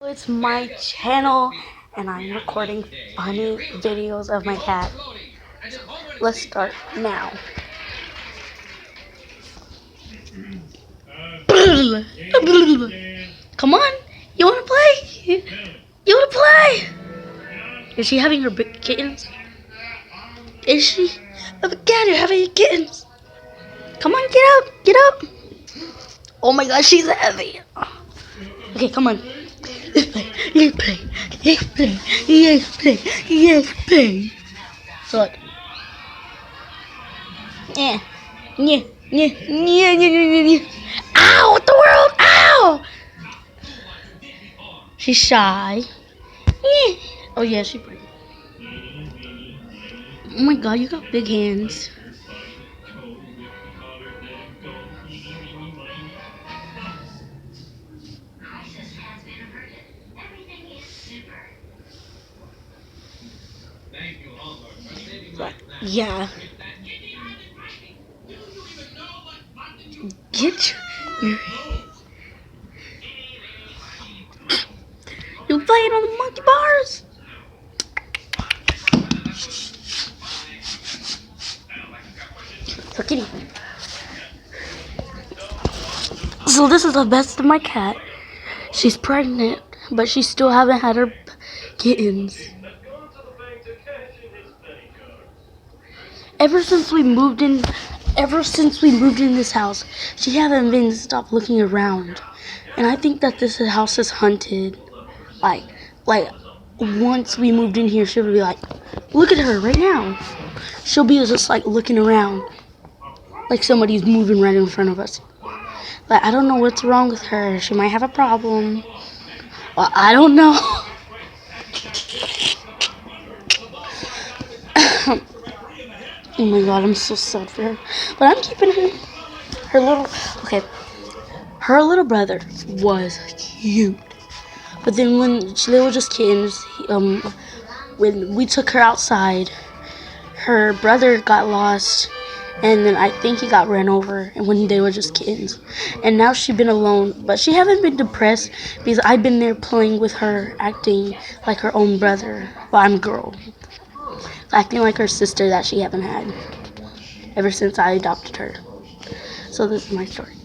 It's my channel and I'm recording funny videos of my cat. Let's start now. Come on, you wanna play? You wanna play? Is she having her big kittens? Is she? Oh my god, you're having your kittens. Come on, get up. Oh my god, she's heavy. Okay, come on. Yes, play. Yes, play. Yes, play. Yes, play. So what? Yeah. Yeah. Yeah. Yeah. Yeah. Ow! What the world? Ow! She's shy. Yeah. Oh yeah, she's pretty. Oh my god, you got big hands. Yeah. Get your. You playing on the monkey bars? So kitty. So this is the best of my cat. She's pregnant, but she still haven't had her kittens. Ever since we moved in this house, she haven't been stopped looking around. And I think that this house is haunted. Like once we moved in here, she'll be like, look at her right now. She'll be just like looking around, like somebody's moving right in front of us. Like, I don't know what's wrong with her. She might have a problem. Well, I don't know. Oh my god, I'm so sad for her. But I'm keeping her little brother was cute. But then when they were just kittens, when we took her outside, her brother got lost, and then I think he got ran over, and when they were just kittens. And now she's been alone, but she haven't been depressed because I've been there playing with her, acting like her own brother. Well, I'm a girl. Acting like her sister that she haven't had ever since I adopted her. So this is my story.